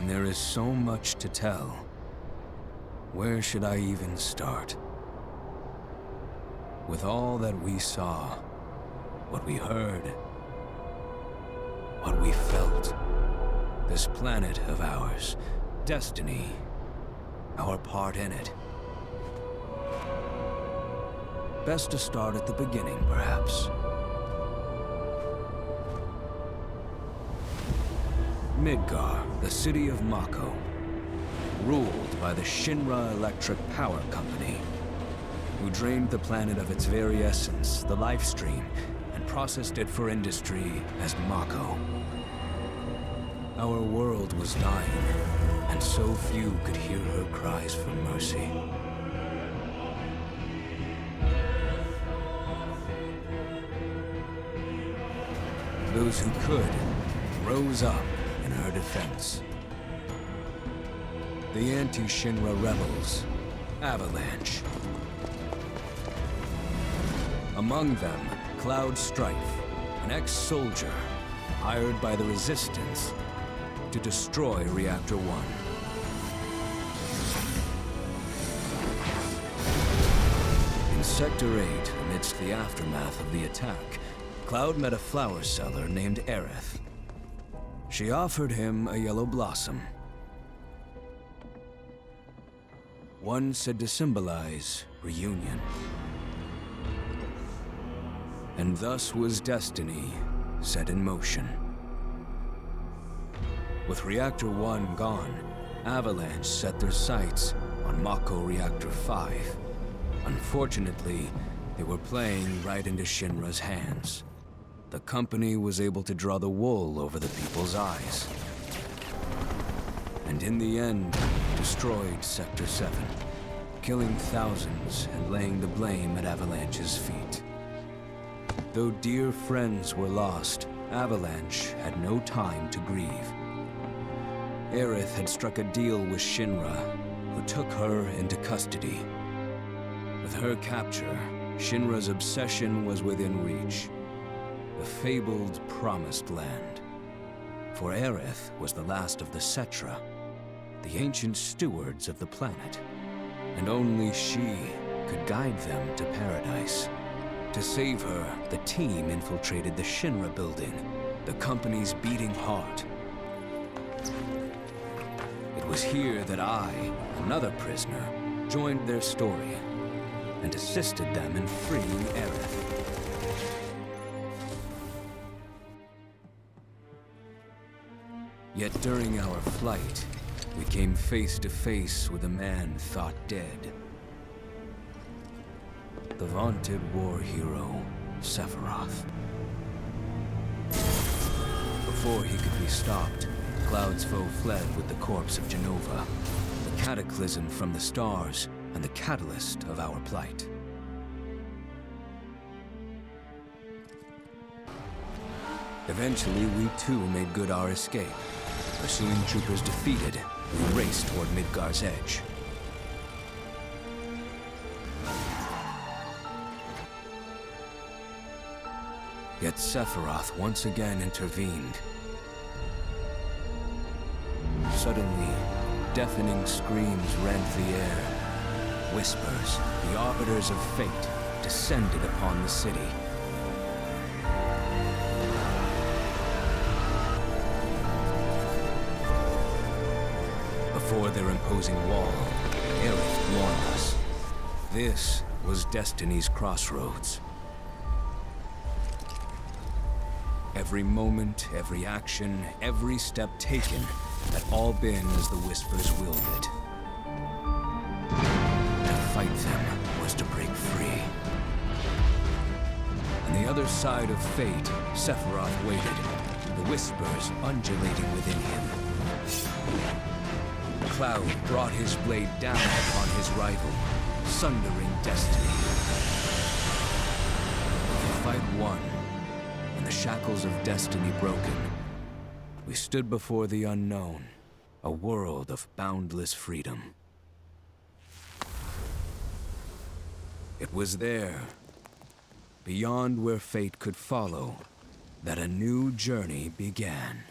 And there is so much to tell. Where should I even start? With all that we saw, what we heard, what we felt, this planet of ours, destiny, our part in it. Best to start at the beginning, perhaps. Midgar, the city of Mako, ruled by the Shinra Electric Power Company, who drained the planet of its very essence, the life stream, and processed it for industry as Mako. Our world was dying, and so few could hear her cries for mercy. Those who could rose up in her defense. The anti-Shinra rebels, Avalanche. Among them, Cloud Strife, an ex-soldier hired by the Resistance to destroy Reactor 1. In Sector 8, amidst the aftermath of the attack, Cloud met a flower seller named Aerith. She offered him a yellow blossom, one said to symbolize reunion. And thus was destiny set in motion. With Reactor 1 gone, Avalanche set their sights on Mako Reactor 5. Unfortunately, they were playing right into Shinra's hands. The company was able to draw the wool over the people's eyes. And in the end, destroyed Sector 7, killing thousands and laying the blame at Avalanche's feet. Though dear friends were lost, Avalanche had no time to grieve. Aerith had struck a deal with Shinra, who took her into custody. With her capture, Shinra's obsession was within reach. The fabled Promised Land. For Aerith was the last of the Cetra, the ancient stewards of the planet, and only she could guide them to paradise. To save her, the team infiltrated the Shinra building, the company's beating heart. It was here that I, another prisoner, joined their story and assisted them in freeing Aerith. Yet during our flight, we came face to face with a man thought dead. The vaunted war hero, Sephiroth. Before he could be stopped, Cloud's foe fled with the corpse of Jenova, the cataclysm from the stars and the catalyst of our plight. Eventually, we too made good our escape. Pursuing troopers defeated, we raced toward Midgar's edge. Yet Sephiroth once again intervened. Suddenly, deafening screams rent the air. Whispers, the arbiters of fate, descended upon the city. Before their imposing wall, Aerith warned us. This was Destiny's crossroads. Every moment, every action, every step taken had all been as the Whispers willed it. To fight them was to break free. On the other side of fate, Sephiroth waited, the Whispers undulating within him. Cloud brought his blade down upon his rival, sundering destiny. The fight won, and the shackles of destiny broken. We stood before the unknown, a world of boundless freedom. It was there, beyond where fate could follow, that a new journey began.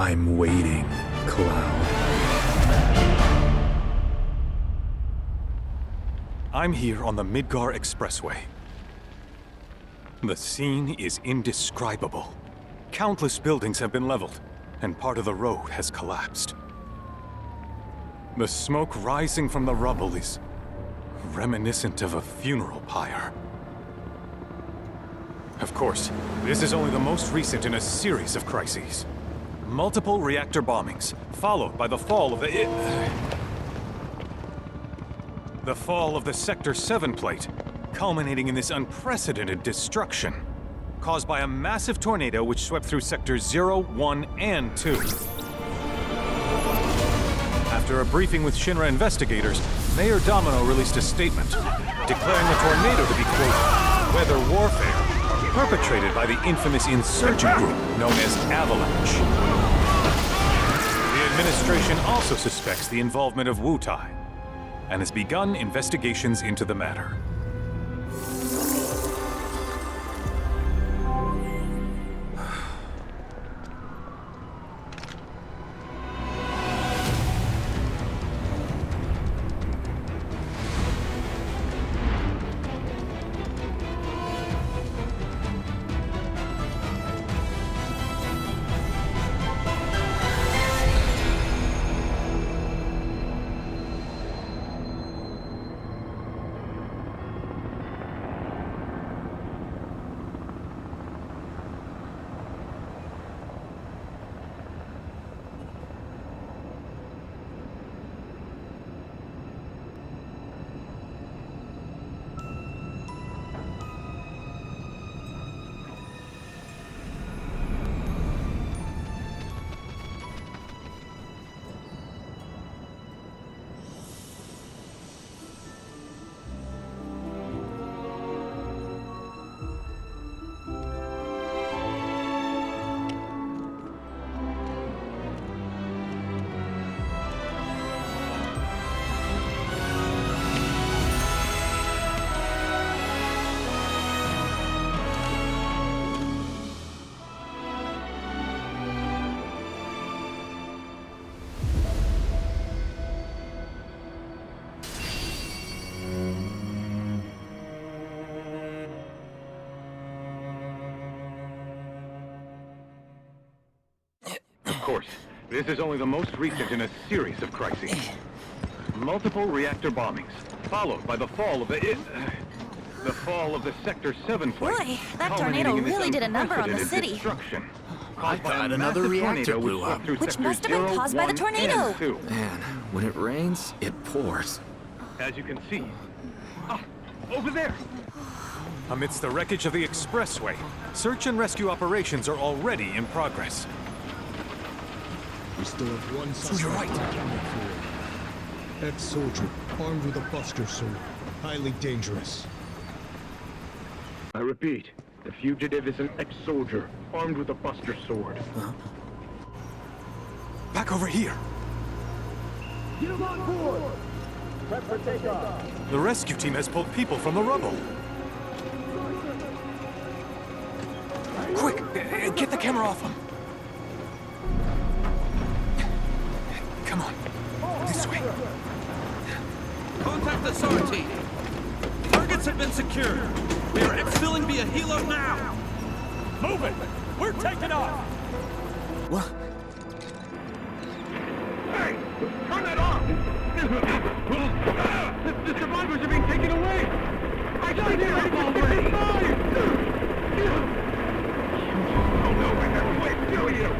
I'm waiting, Cloud. I'm here on the Midgar Expressway. The scene is indescribable. Countless buildings have been leveled, and part of the road has collapsed. The smoke rising from the rubble is reminiscent of a funeral pyre. Of course, this is only the most recent in a series of crises. Multiple reactor bombings, followed by the fall of the Sector 7 plate, culminating in this unprecedented destruction, caused by a massive tornado which swept through Sectors 0, 1, and 2. After a briefing with Shinra investigators, Mayor Domino released a statement, declaring the tornado to be, quote, weather warfare, perpetrated by the infamous insurgent group known as Avalanche. The administration also suspects the involvement of Wutai, and has begun investigations into the matter. Of course, this is only the most recent in a series of crises. Multiple reactor bombings, followed by the fall of the Sector 7 plate. Boy, that tornado really did a number on the city. I thought another reactor blew up. Which must have been caused by the tornado. Man, when it rains, it pours. As you can see. Over there! Amidst the wreckage of the expressway, search and rescue operations are already in progress. We still have one suspect. you're right. Ex-soldier, armed with a buster sword. Highly dangerous. I repeat, the fugitive is an ex-soldier, armed with a buster sword. Back over here! Get him on board! Prep for takeoff! The rescue team has pulled people from the rubble. Quick! Get the camera off them! Come on. This way. Contact the SAR team. Targets have been secured. We are exfilling via helo now. Move it! We're taking off! What? Hey! Turn that off! The survivors are being taken away! I got it already! Oh no, I have to wait, do you?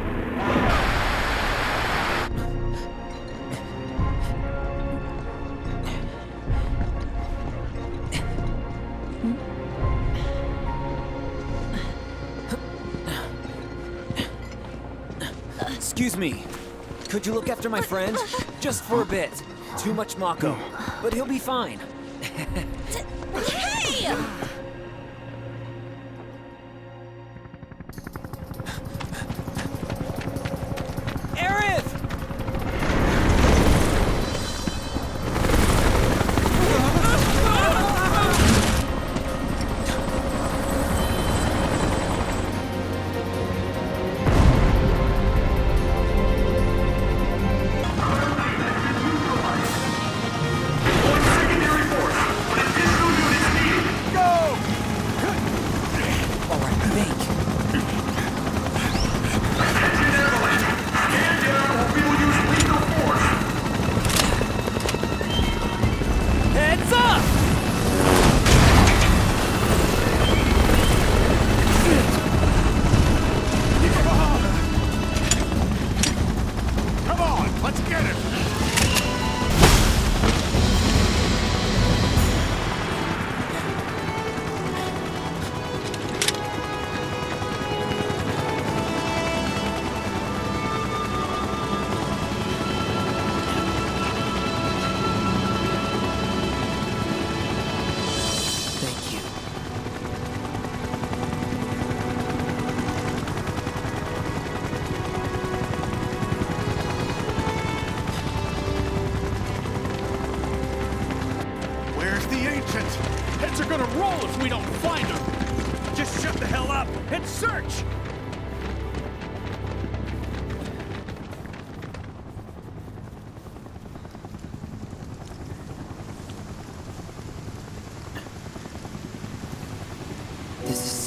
Excuse me. Could you look after my friend? Just for a bit. Too much Mako. But he'll be fine. Hey! Aerith!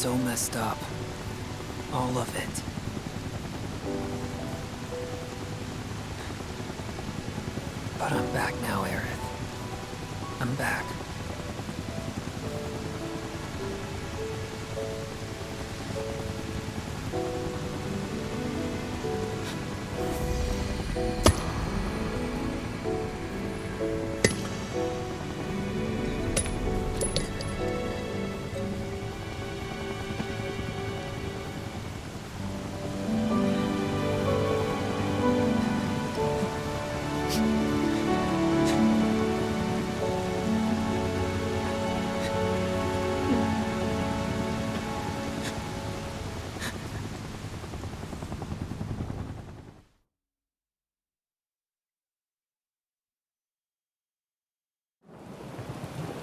so messed up. All of it. But I'm back now, Aerith. I'm back.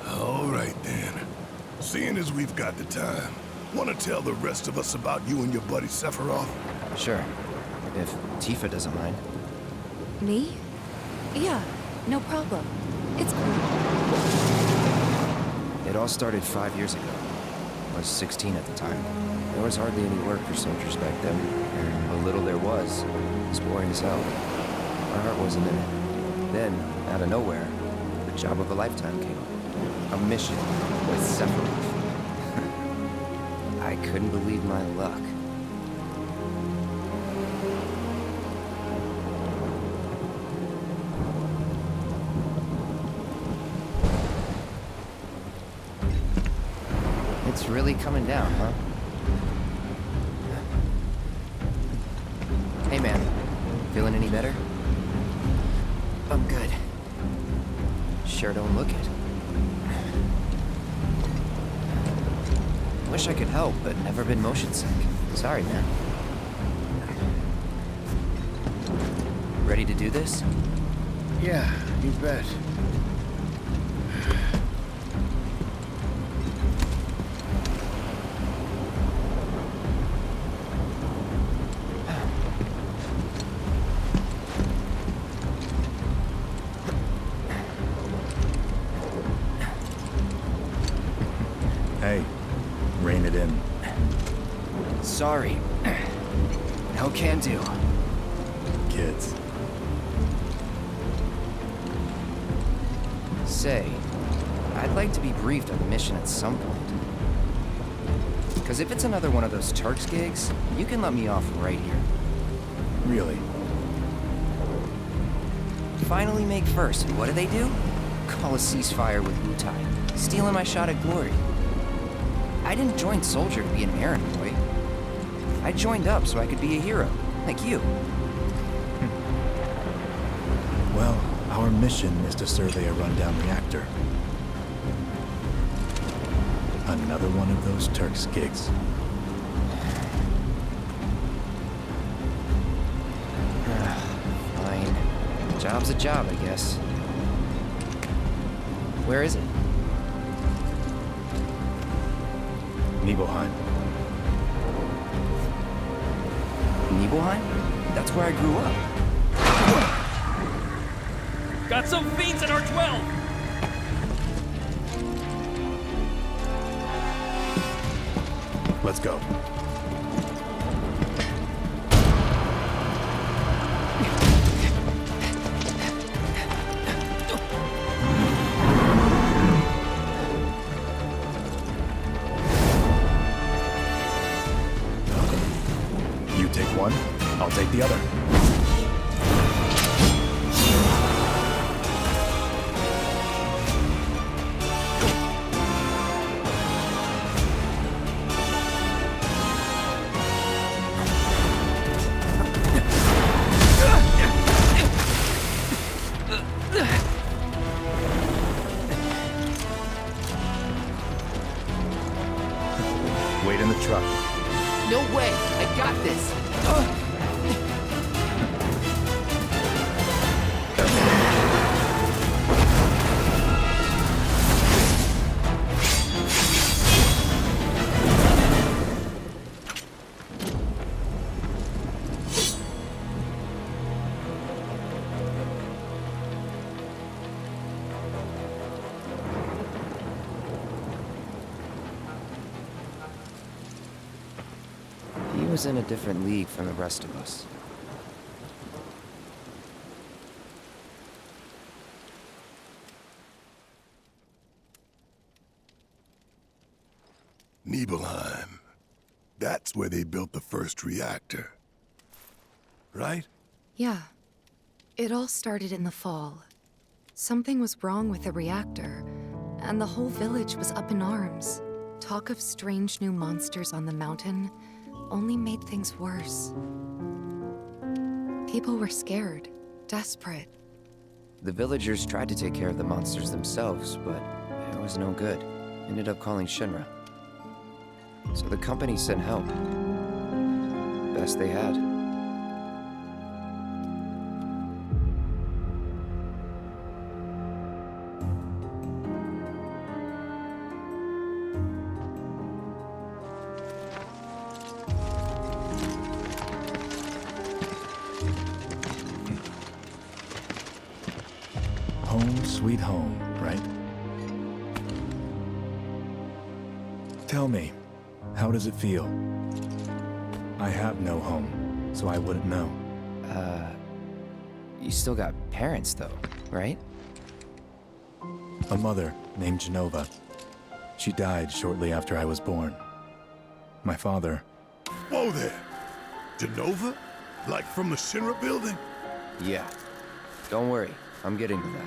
All right, then. Seeing as we've got the time, want to tell the rest of us about you and your buddy Sephiroth? Sure. If Tifa doesn't mind. Me? Yeah, no problem. It's cool. It all started 5 years ago. I was 16 at the time. There was hardly any work for soldiers back then, and the little there was boring as hell. My heart wasn't in it. Then, out of nowhere, the job of a lifetime came up. A mission with Sephiroth. I couldn't believe my luck. It's really coming down, huh? Hey man, feeling any better? I'm good. Sure don't look it. Wish I could help, but never been motion sick. Sorry, man. Ready to do this? Yeah, you bet. Hey, rein it in. Sorry. No can do. Kids. Say, I'd like to be briefed on the mission at some point. Because if it's another one of those Turks gigs, you can let me off right here. Really? Finally make first, and what do? Call a ceasefire with Wutai, stealing my shot at glory. I didn't join Soldier to be an errand boy. I joined up so I could be a hero, like you. Well, our mission is to survey a rundown reactor. Another one of those Turks gigs. Fine. Job's a job, I guess. Where is it? Nibelheim. Nibelheim? That's where I grew up. Got some fiends at R12! Let's go. You take one, I'll take the other. Wait in the truck. No way! I got this! was in a different league from the rest of us. Nibelheim. That's where they built the first reactor. Right? Yeah. It all started in the fall. Something was wrong with the reactor, and the whole village was up in arms. Talk of strange new monsters on the mountain only made things worse. People were scared, desperate. The villagers tried to take care of the monsters themselves, but it was no good. Ended up calling Shinra. So the company sent help. Best they had. Home sweet home, right? Tell me, how does it feel? I have no home, so I wouldn't know. You still got parents though, right? A mother named Genova. She died shortly after I was born. My father... Whoa there! Genova? Like from the Shinra building? Yeah. Don't worry, I'm getting to that.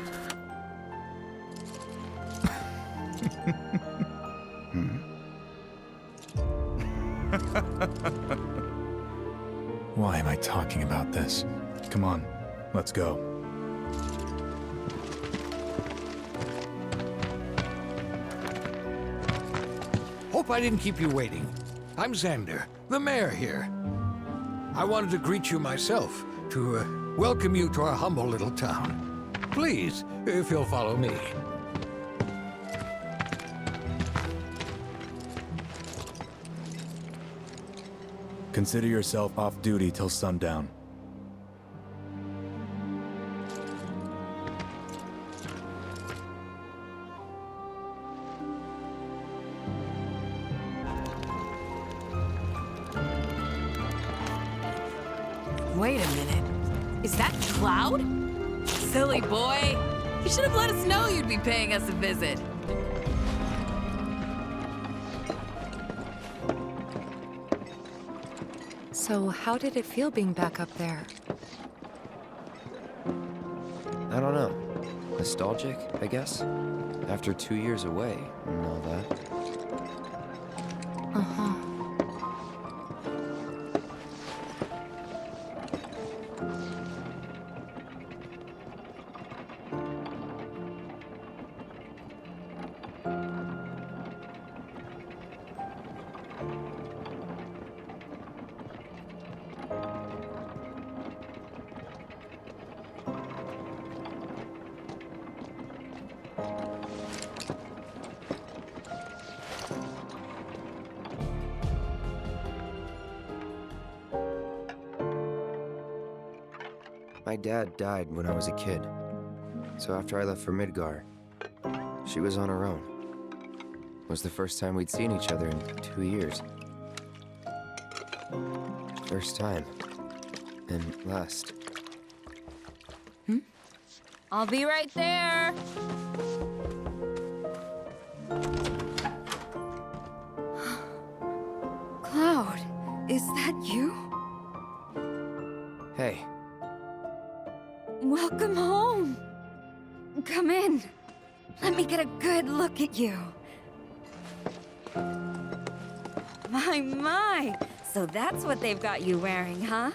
Why am I talking about this? Come on, let's go. Hope I didn't keep you waiting. I'm Xander, the mayor here. I wanted to greet you myself, to welcome you to our humble little town. Please, if you'll follow me. Consider yourself off duty till sundown. Wait a minute. Is that Cloud? Silly boy. You should have let us know you'd be paying us a visit. So how did it feel being back up there? I don't know. Nostalgic, I guess? After 2 years away and all that. Uh-huh. My dad died when I was a kid. So after I left for Midgar, she was on her own. It was the first time we'd seen each other in 2 years. First time. And last. I'll be right there. Cloud, is that you? Hey. Welcome home. Come in. Let me get a good look at you. My. So that's what they've got you wearing, huh?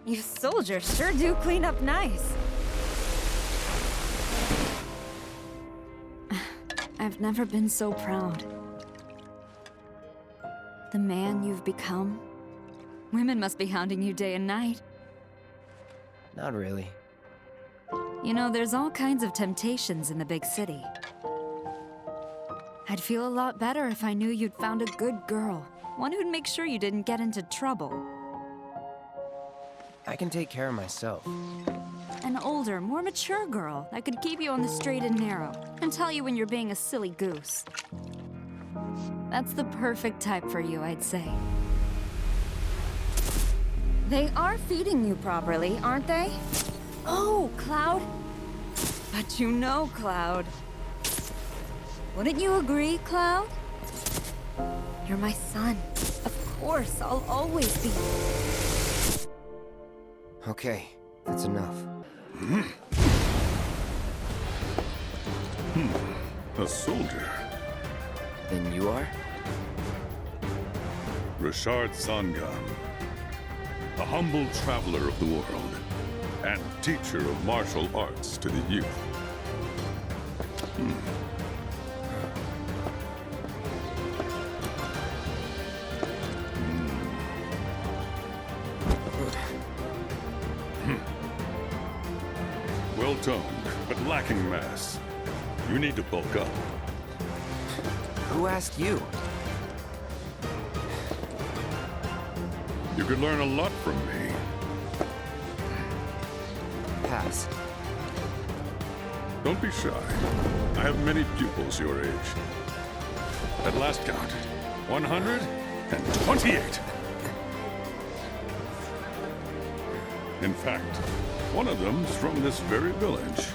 You soldiers sure do clean up nice. I've never been so proud. The man you've become. Women must be hounding you day and night. Not really. You know, there's all kinds of temptations in the big city. I'd feel a lot better if I knew you'd found a good girl. One who'd make sure you didn't get into trouble. I can take care of myself. An older, more mature girl that could keep you on the straight and narrow and tell you when you're being a silly goose. That's the perfect type for you, I'd say. They are feeding you properly, aren't they? Oh, Cloud. But you know, Cloud. Wouldn't you agree, Cloud? You're my son. Of course, I'll always be. Okay, that's enough. A soldier. Then you are? Richard Sangan. A humble traveler of the world, and teacher of martial arts to the youth. Well-toned, but lacking mass. You need to bulk up. Who asked you? You could learn a lot from me. Pass. Don't be shy. I have many pupils your age. At last count, 128. In fact, one of them's from this very village.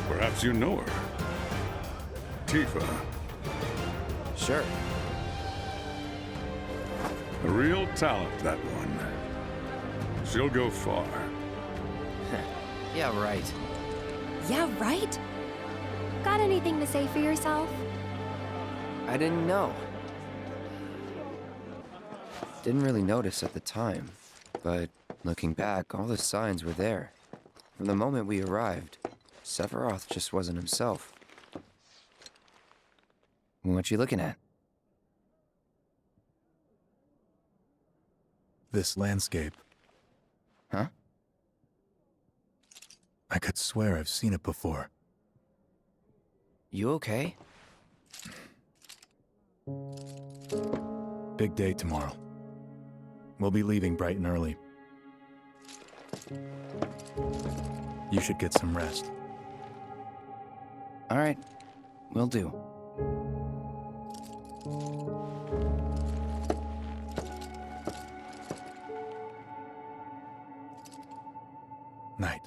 Perhaps you know her. Tifa. Sure. A real talent, that one. She'll go far. Yeah, right. Yeah, right? Got anything to say for yourself? I didn't know. Didn't really notice at the time, but looking back, all the signs were there. From the moment we arrived, Sephiroth just wasn't himself. What you looking at? This landscape. Huh? I could swear I've seen it before. You okay? Big day tomorrow. We'll be leaving bright and early. You should get some rest. All right, will do. Night.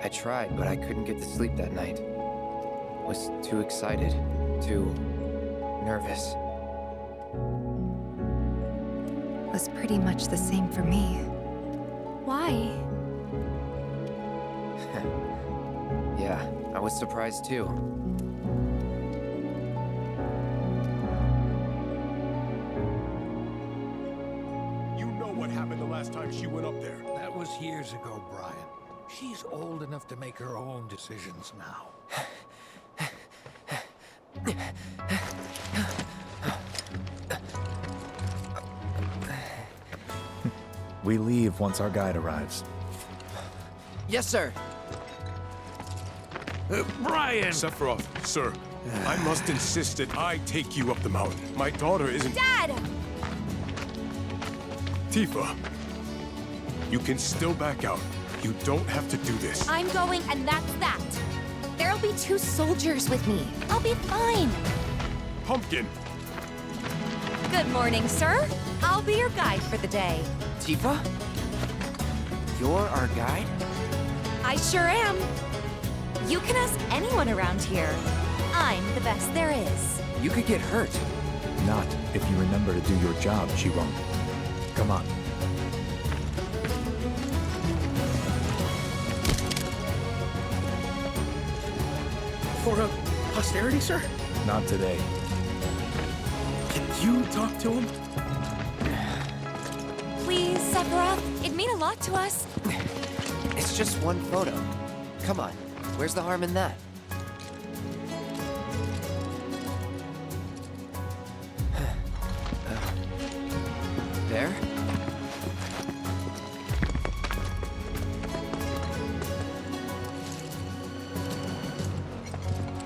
I tried, but I couldn't get to sleep that night. Was too excited, too nervous. Was pretty much the same for me. Why? Yeah, I was surprised too. You know what happened the last time she went up there. That was years ago, Brian. She's old enough to make her own decisions now. We leave once our guide arrives. Yes, sir. Brian! Sephiroth, sir, I must insist that I take you up the mountain. My daughter isn't... Dad! Tifa, you can still back out. You don't have to do this. I'm going, and that's that. There'll be 2 soldiers with me. I'll be fine. Pumpkin! Good morning, sir. I'll be your guide for the day. Tifa? You're our guide? I sure am. You can ask anyone around here. I'm the best there is. You could get hurt. Not if you remember to do your job, she won't. Come on. For posterity, sir? Not today. Can you talk to him? Please, Sephiroth. It'd mean a lot to us. It's just one photo. Come on, where's the harm in that? There?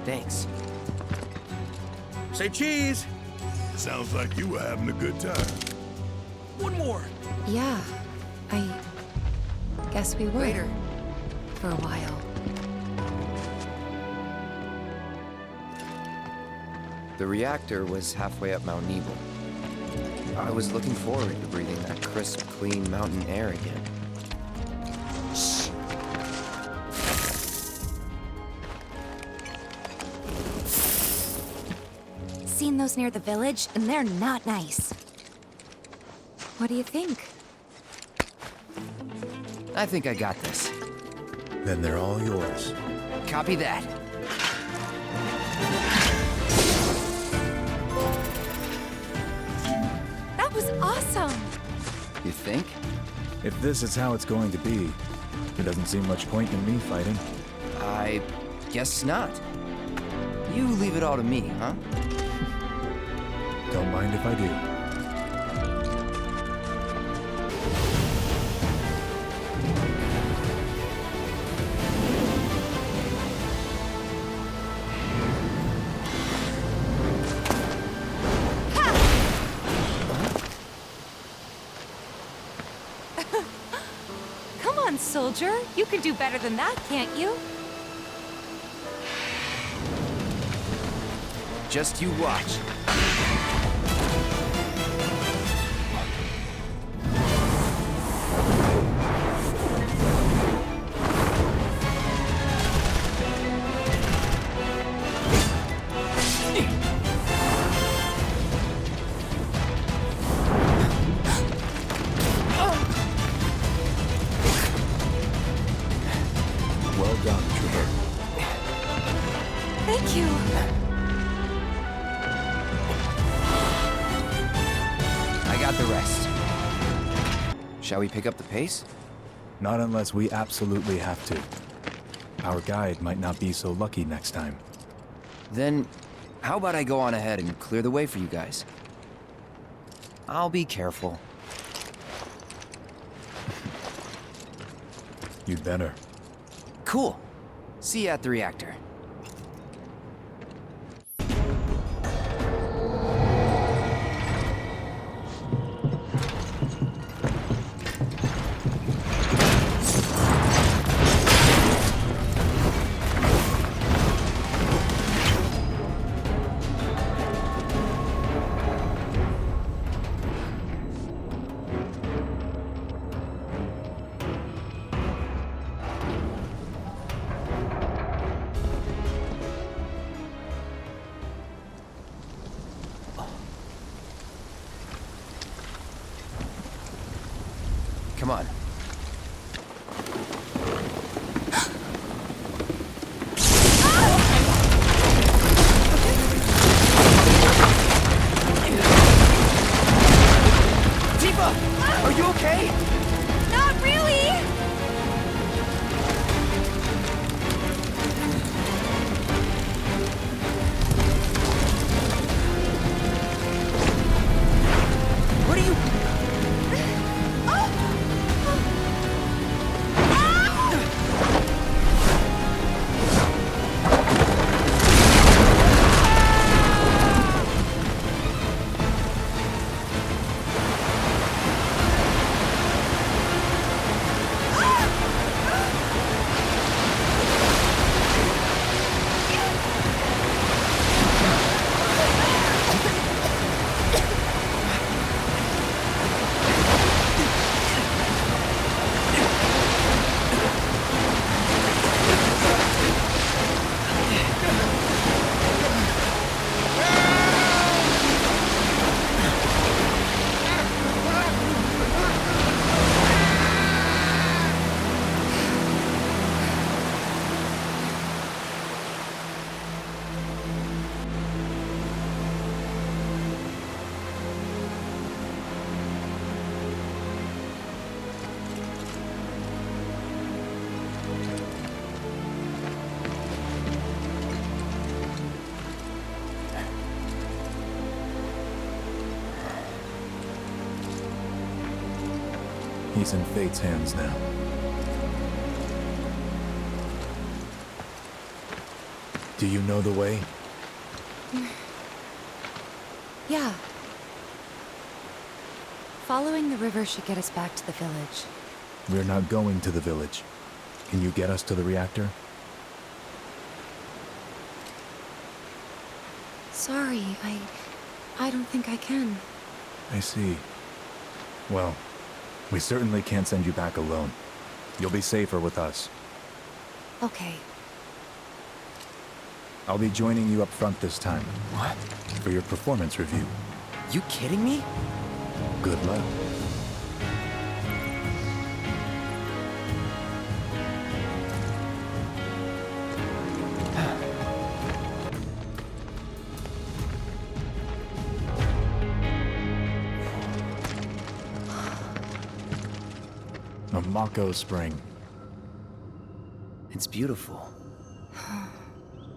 Thanks. Say cheese! Sounds like you were having a good time. One more! Yeah, I guess we were. Later. For a while. The reactor was halfway up Mount Nebel. I was looking forward to breathing that crisp, clean mountain air again. Shh. Seen those near the village, and they're not nice. What do you think? I think I got this. Then they're all yours. Copy that. That was awesome! You think? If this is how it's going to be, there doesn't seem much point in me fighting. I guess not. You leave it all to me, huh? Don't mind if I do. Come on, soldier. You can do better than that, can't you? Just you watch. Well done, Trooper. Thank you. I got the rest. Shall we pick up the pace? Not unless we absolutely have to. Our guide might not be so lucky next time. Then, how about I go on ahead and clear the way for you guys? I'll be careful. You'd better. Cool. See you at the reactor. Come on. Tifa! Are you okay? Not really! What are you... He's in Fate's hands now. Do you know the way? Yeah. Following the river should get us back to the village. We're not going to the village. Can you get us to the reactor? sorry. I don't think I can. I see. Well, we certainly can't send you back alone. You'll be safer with us. Okay. I'll be joining you up front this time. What? For your performance review. You kidding me? Good luck. A Mako spring. It's beautiful.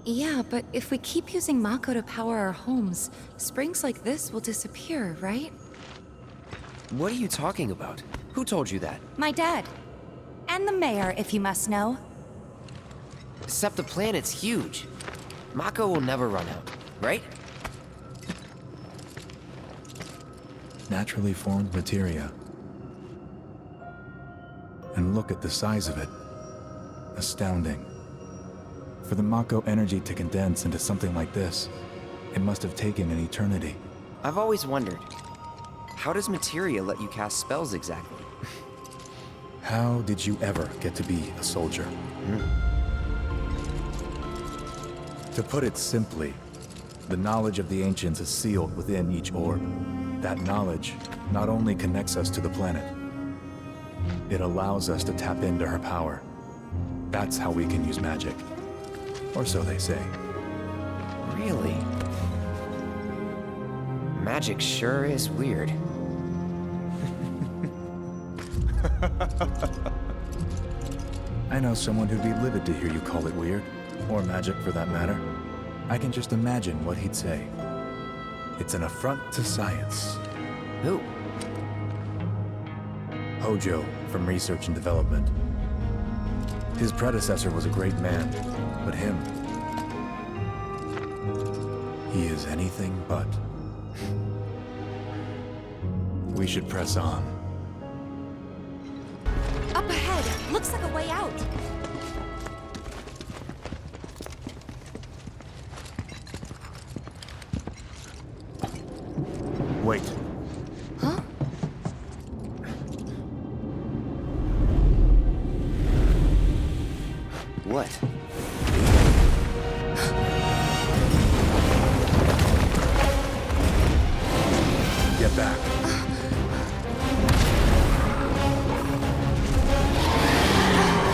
Yeah, but if we keep using Mako to power our homes, springs like this will disappear, right? What are you talking about? Who told you that? My dad. And the mayor, if you must know. Except the planet's huge. Mako will never run out, right? Naturally formed materia. And look at the size of it. Astounding. For the Mako energy to condense into something like this, it must have taken an eternity. I've always wondered, how does materia let you cast spells exactly? How did you ever get to be a soldier? To put it simply, the knowledge of the ancients is sealed within each orb. That knowledge not only connects us to the planet, it allows us to tap into her power. That's how we can use magic. Or so they say. Really? Magic sure is weird. I know someone who'd be livid to hear you call it weird, or magic for that matter. I can just imagine what he'd say. It's an affront to science. Who? Hojo, from Research and Development. His predecessor was a great man, but him... he is anything but. We should press on. Up ahead! Looks like a way out! Wait. Huh? What? Get back.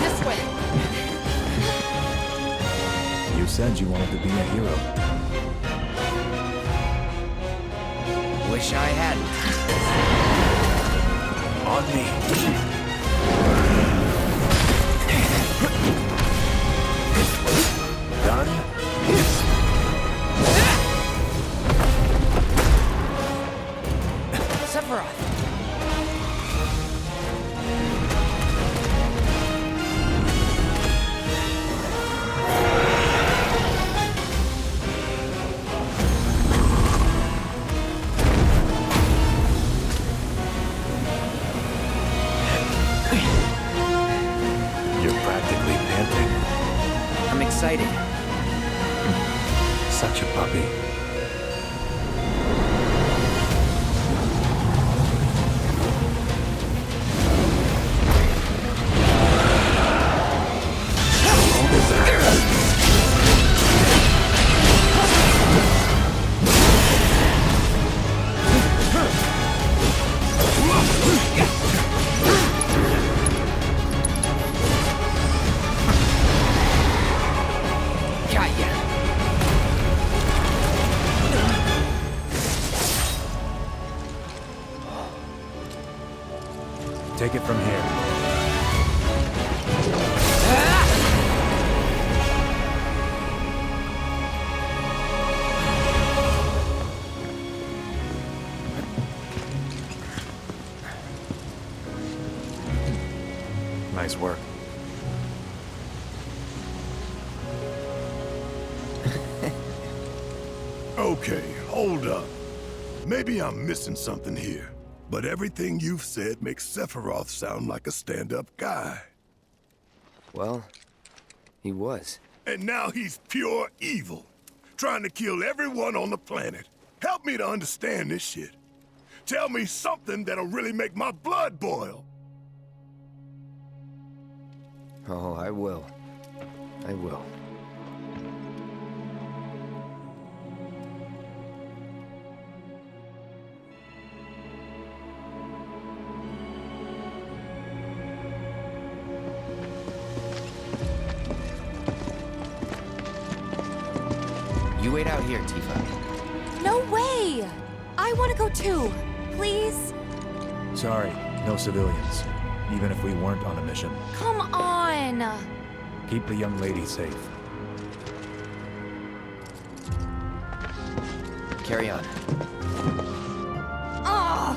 This way. You said you wanted to be a hero. Wish I hadn't. On me. Done? Sephiroth! You're practically panting. I'm excited. Such a puppy. Got ya. Take it from here. Nice work. Okay, hold up. Maybe I'm missing something here, but everything you've said makes Sephiroth sound like a stand-up guy. Well, he was. And now he's pure evil. trying to kill everyone on the planet. Help me to understand this shit. Tell me something that'll really make my blood boil. Oh, I will. I will. You wait out here, Tifa. No way! I want to go too. Please? Sorry, no civilians. Even if we weren't on a mission. Come on! Keep the young lady safe. Carry on. Ah!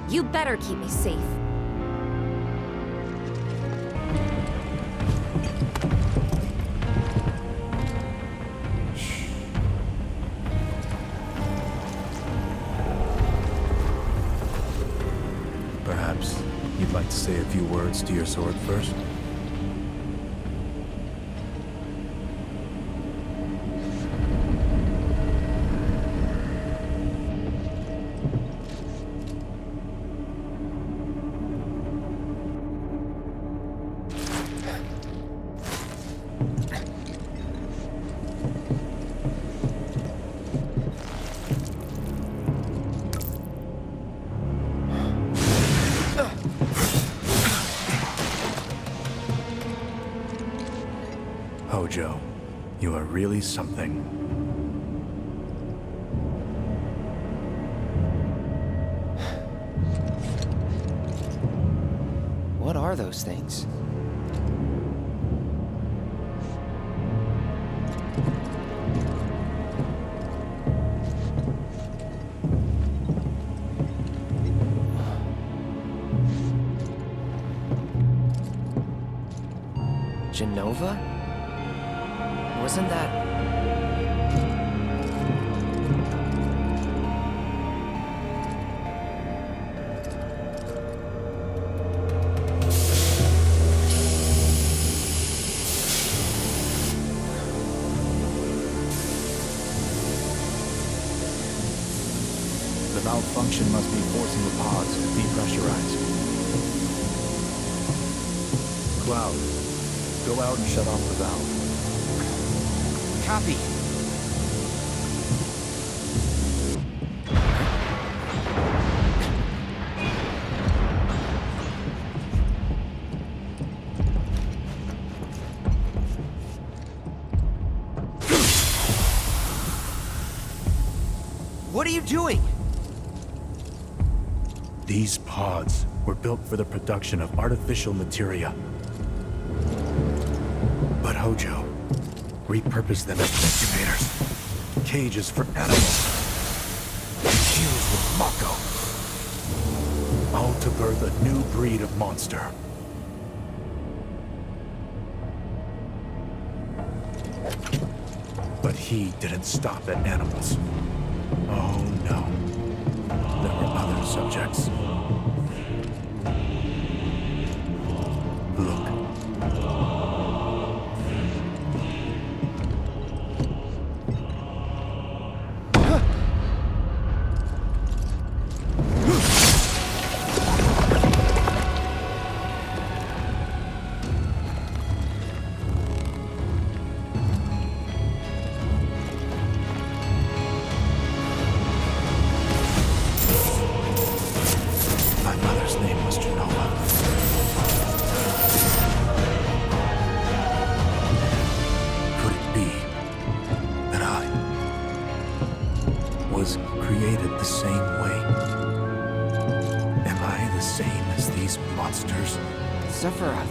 You better keep me safe. Perhaps you'd like to say a few words to your sword first? Hojo, you are really something. What are those things? Genova? Wasn't that... The malfunction must be forcing the pods to depressurize. Cloud, go out and shut off the valve. Copy. What are you doing? These pods were built for the production of artificial materia. But Hojo repurposed them as incubators, cages for animals, infused with Mako, all to birth a new breed of monster. But he didn't stop at animals. Oh no, there were other subjects. Look. Was created the same way? Am I the same as these monsters? Sephiroth.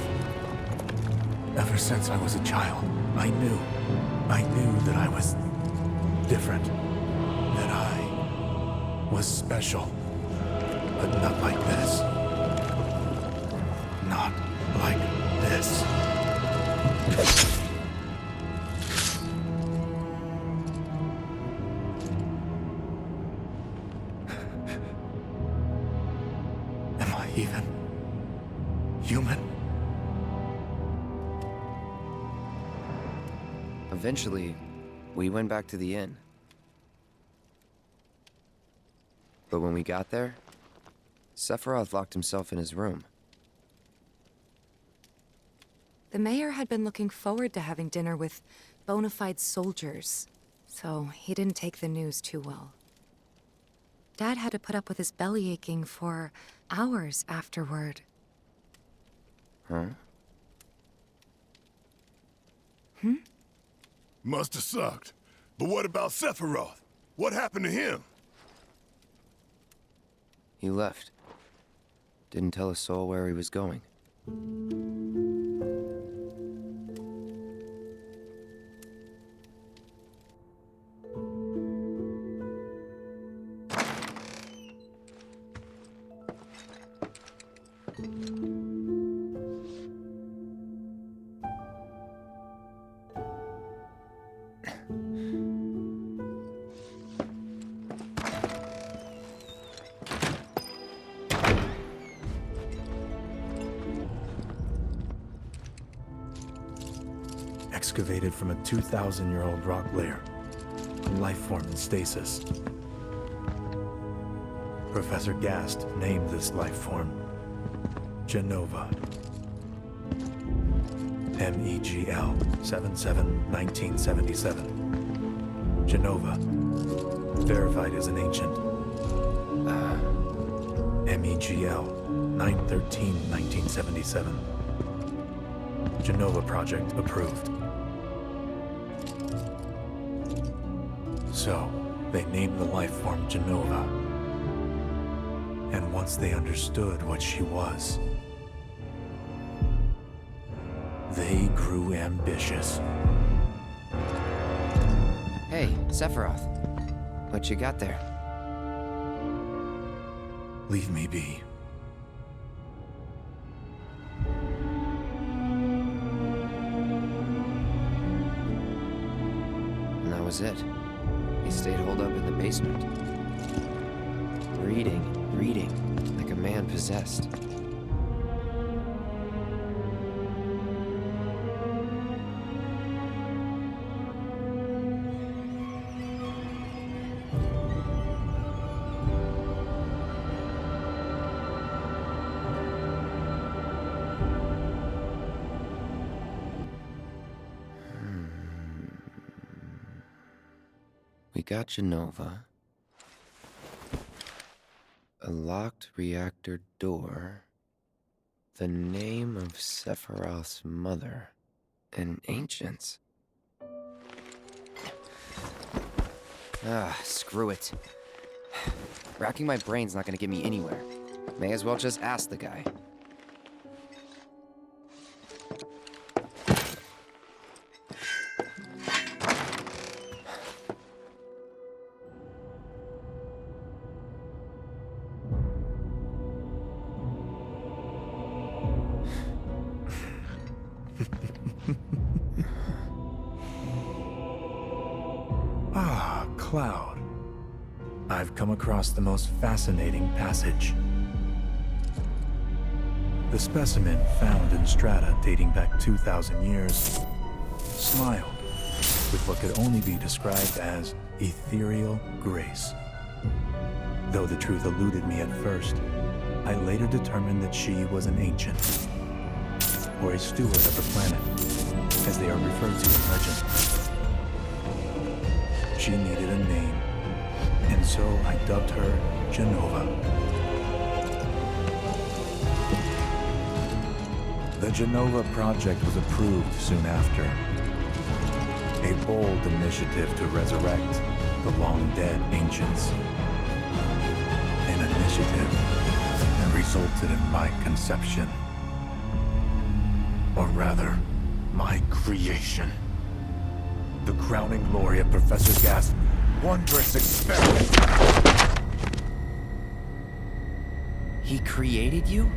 Ever since I was a child, I knew that I was different. That I was special. But not like this. Not like this. Am I even human? Eventually, we went back to the inn. But when we got there, Sephiroth locked himself in his room. The mayor had been looking forward to having dinner with bona fide soldiers, so he didn't take the news too well. Dad had to put up with his belly aching for hours afterward. Huh? Must have sucked. But what about Sephiroth? What happened to him? He left. Didn't tell a soul where he was going. Excavated from a 2,000-year-old rock layer, life form in stasis. Professor Gast named this life form Genova. MEGL 77-1977. Genova, verified as an ancient. MEGL 9/13/1977. Genova project approved. So, they named the life form Genova. And once they understood what she was, they grew ambitious. Hey, Sephiroth. What you got there? Leave me be. And that was it. He stayed holed up in the basement. Reading, like a man possessed. We got Genova. A locked reactor door. The name of Sephiroth's mother. And ancients. Screw it. Racking my brain's not gonna get me anywhere. May as well just ask the guy. Cloud. I've come across the most fascinating passage. The specimen found in strata dating back 2,000 years smiled with what could only be described as ethereal grace. Though the truth eluded me at first, I later determined that she was an ancient, or a steward of the planet, as they are referred to in legend. She needed a name, and so I dubbed her Genova. The Genova project was approved soon after. A bold initiative to resurrect the long-dead ancients. An initiative that resulted in my conception. Or rather, my creation. The crowning glory of Professor Gast's wondrous experiment. He created you?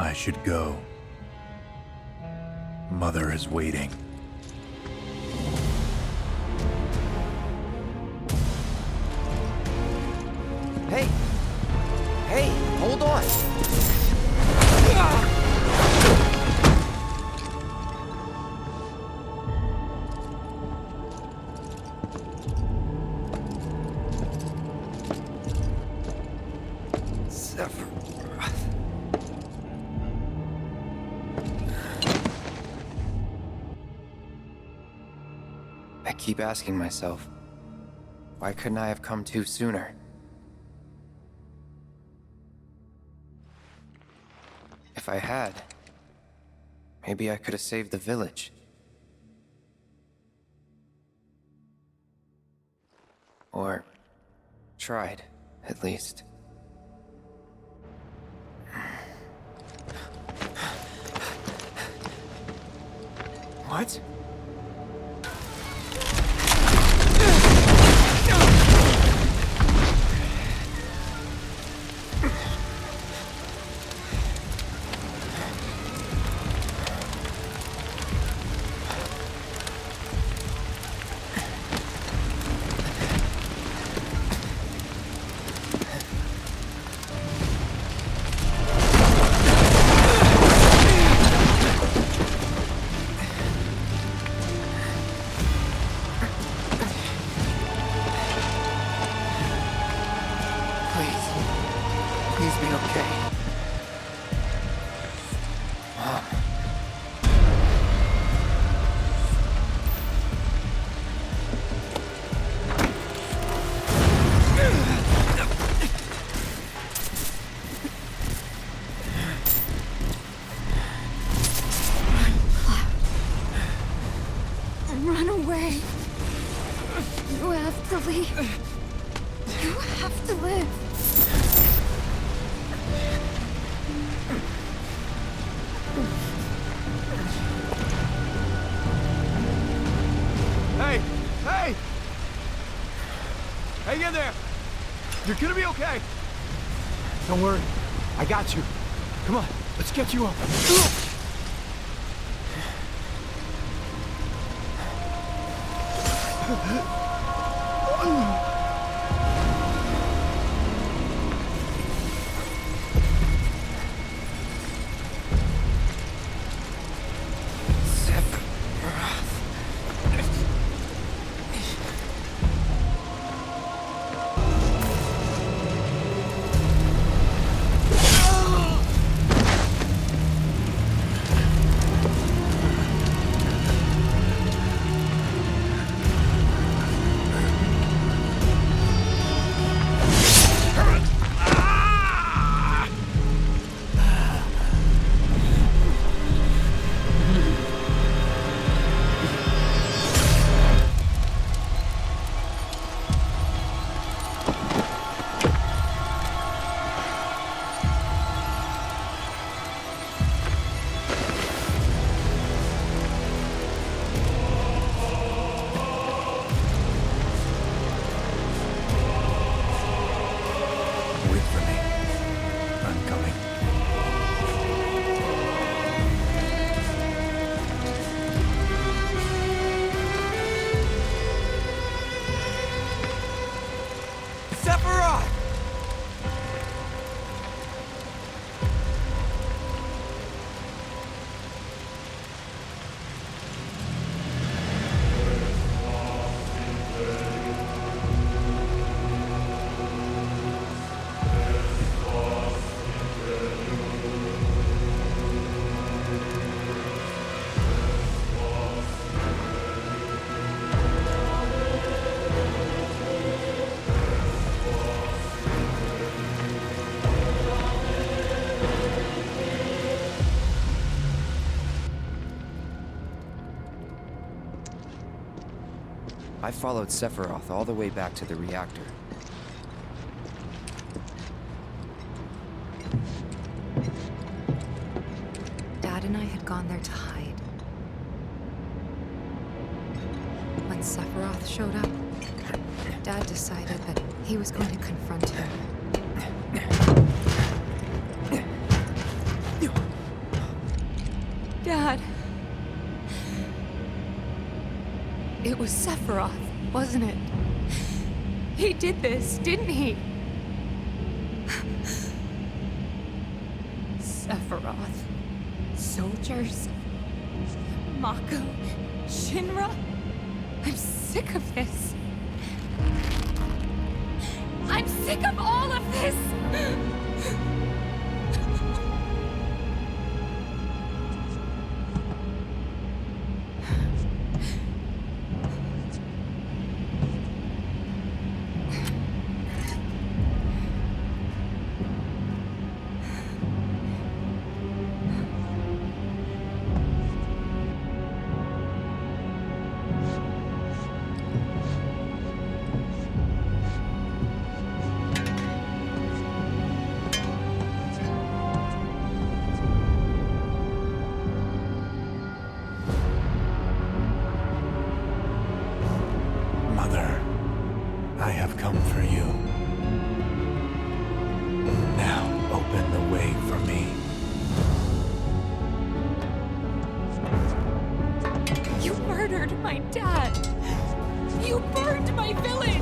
I should go. Mother is waiting. Hey! Hey, hold on! I keep asking myself, why couldn't I have come to sooner? If I had, maybe I could have saved the village. Or tried, at least. What? Please be okay. Mom. Run away. You have to leave. You have to live. Hey! Hey! Hang in there! You're gonna be okay! Don't worry. I got you. Come on, let's get you up. I followed Sephiroth all the way back to the reactor. Dad and I had gone there to hide. When Sephiroth showed up, Dad decided that he was going to confront him. Dad. It was Sephiroth, wasn't it? He did this, didn't he? Sephiroth. Soldiers. Mako. Shinra. I'm sick of this. I'm sick of all of this! Mother, I have come for you. Now open the way for me. You murdered my dad! You burned my village!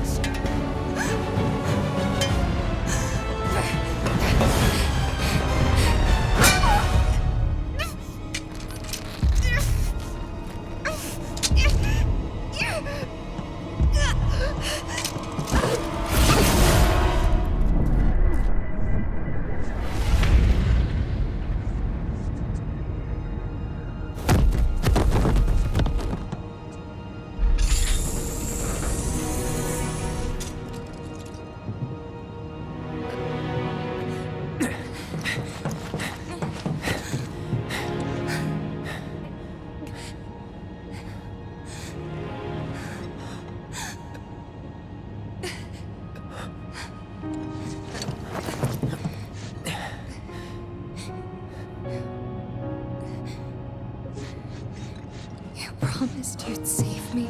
Promised you'd save me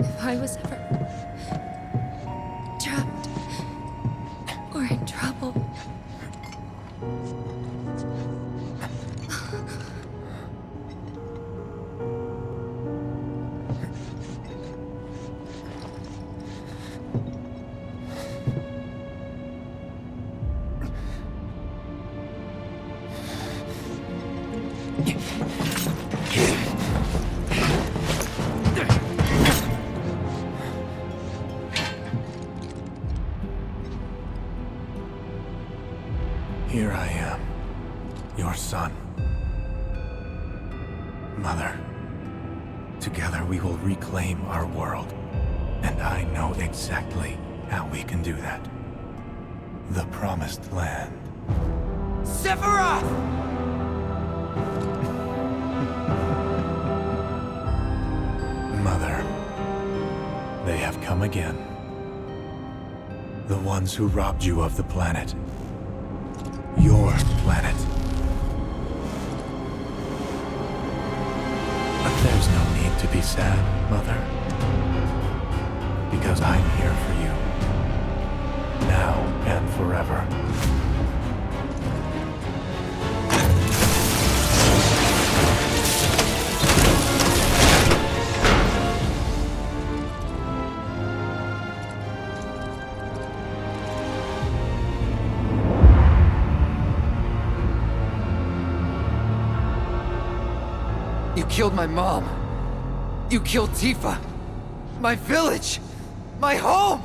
if I was ever trapped or in trouble. Here I am, your son. Mother, together we will reclaim our world. And I know exactly how we can do that. The Promised Land. Sephiroth! Mother, they have come again. The ones who robbed you of the planet. Your planet. But there's no need to be sad, Mother. Because I'm here for you. Now and forever. You killed my mom. You killed Tifa. My village. My home.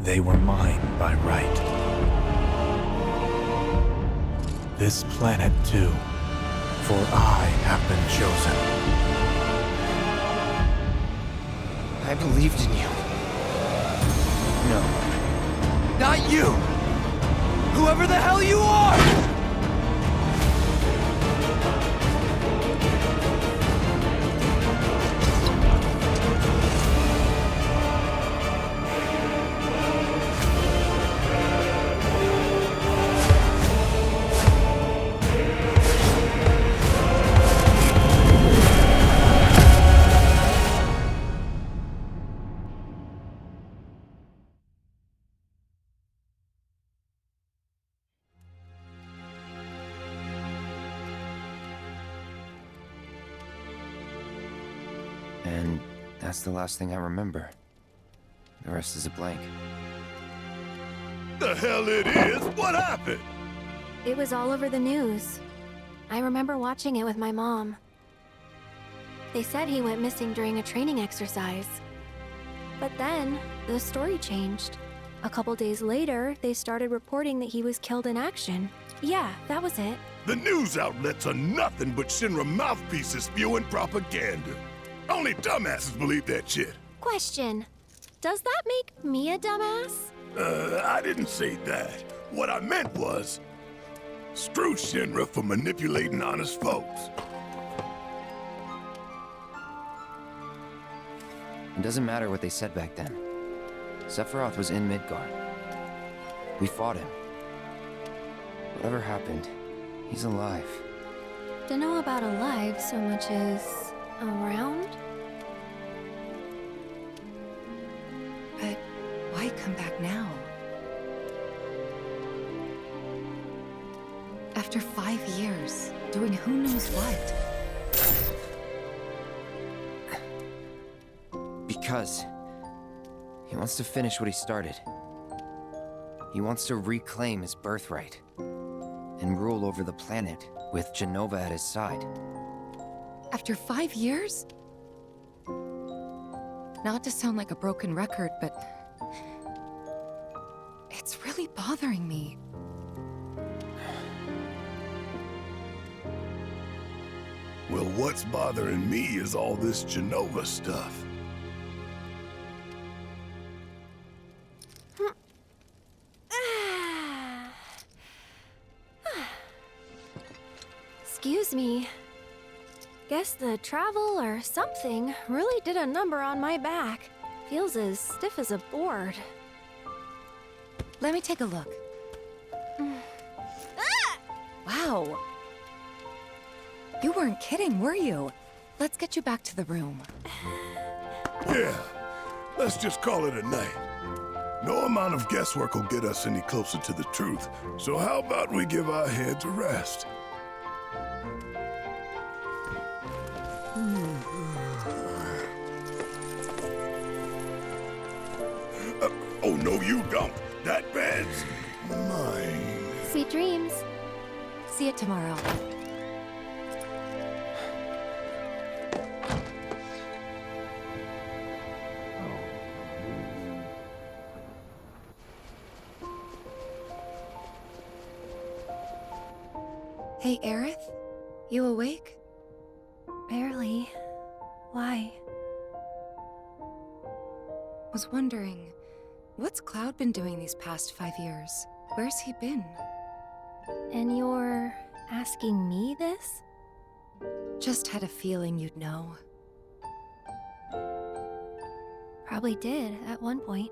They were mine by right. This planet too, for I have been chosen. I believed in you. No. Not you! Whoever the hell you are! That's the last thing I remember. The rest is a blank. The hell it is? What happened? It was all over the news. I remember watching it with my mom. They said he went missing during a training exercise. But then, the story changed. A couple days later, they started reporting that he was killed in action. Yeah, that was it. The news outlets are nothing but Shinra mouthpieces spewing propaganda. Only dumbasses believe that shit. Question. Does that make me a dumbass? I didn't say that. What I meant was, screw Shinra for manipulating honest folks. It doesn't matter what they said back then. Sephiroth was in Midgard. We fought him. Whatever happened, he's alive. Don't know about alive so much as around? But why come back now? After 5 years, doing who knows what? Because he wants to finish what he started. He wants to reclaim his birthright and rule over the planet with Genova at his side. After 5 years? Not to sound like a broken record, but it's really bothering me. Well, what's bothering me is all this Genova stuff. Excuse me. Guess the travel or something really did a number on my back. Feels as stiff as a board. Let me take a look. Wow. You weren't kidding, were you? Let's get you back to the room. Yeah, let's just call it a night. No amount of guesswork will get us any closer to the truth, so how about we give our heads a rest? Oh, no you don't. That bed's mine. Sweet dreams. See you tomorrow. Hey, Aerith? You awake? Barely. Why? Was wondering, what's Cloud been doing these past 5 years? Where's he been? And you're asking me this? Just had a feeling you'd know. Probably did at one point.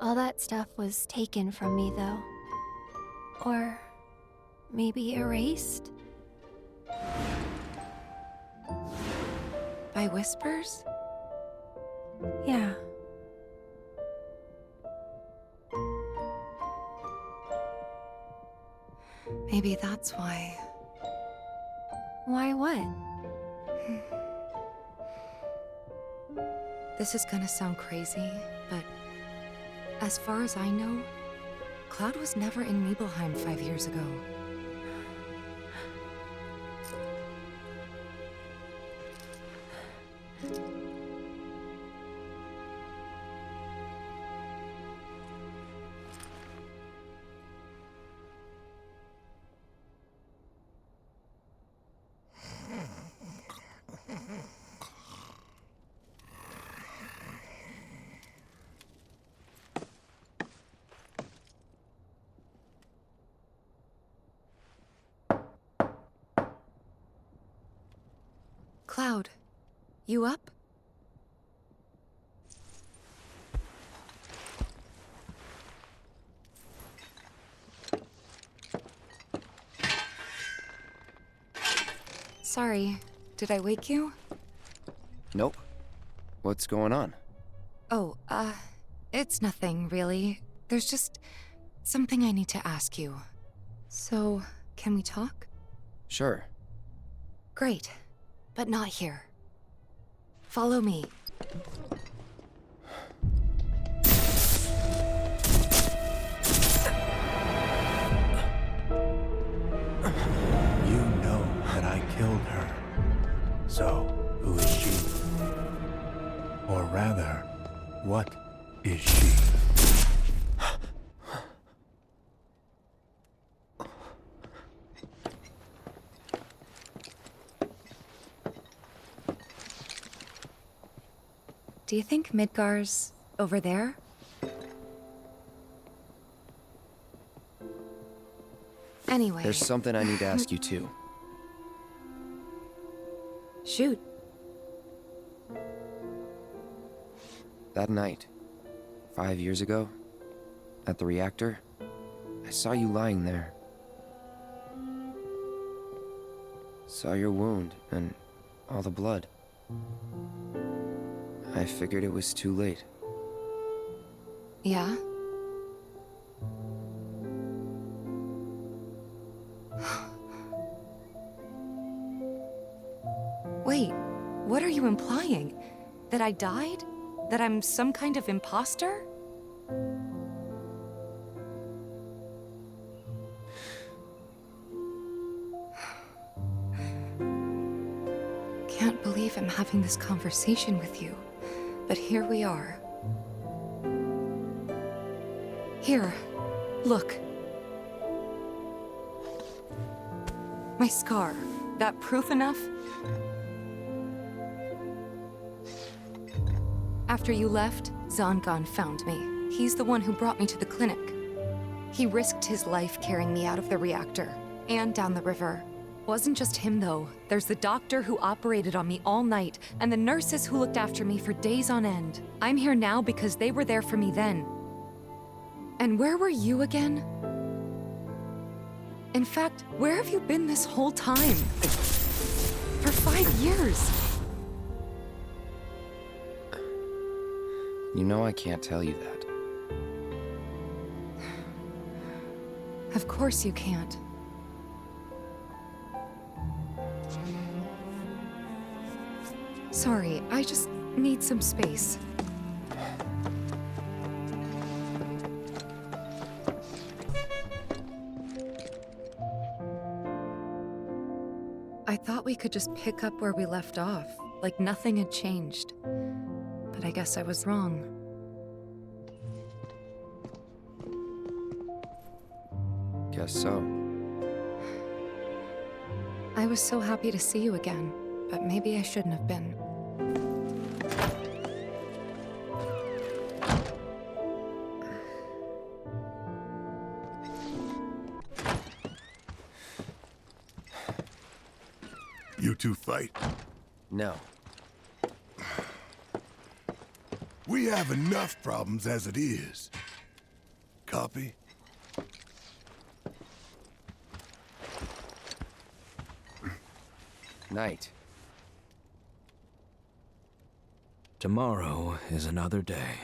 All that stuff was taken from me, though. Or maybe erased? By whispers? Yeah. Maybe that's why. Why what? This is gonna sound crazy, but as far as I know, Cloud was never in Nibelheim 5 years ago. Cloud, you up? Sorry, did I wake you? Nope. What's going on? Oh, it's nothing, really. There's just something I need to ask you. So, can we talk? Sure. Great, but not here. Follow me. You know that I killed her. So, who is she? Or rather, what is she? Do you think Midgar's over there? Anyway. There's something I need to ask you too. Shoot. That night, 5 years ago, at the reactor, I saw you lying there. Saw your wound and all the blood. I figured it was too late. Yeah? Wait, what are you implying? That I died? That I'm some kind of imposter? Can't believe I'm having this conversation with you, but here we are. Here, look. My scar. That proof enough? After you left, Zangan found me. He's the one who brought me to the clinic. He risked his life carrying me out of the reactor and down the river. Wasn't just him, though. There's the doctor who operated on me all night, and the nurses who looked after me for days on end. I'm here now because they were there for me then. And where were you again? In fact, where have you been this whole time? For 5 years. You know I can't tell you that. Of course you can't. Sorry, I just need some space. I thought we could just pick up where we left off, like nothing had changed. But I guess I was wrong. Guess so. I was so happy to see you again, but maybe I shouldn't have been. You two fight? No. We have enough problems as it is. Copy? Night. Tomorrow is another day.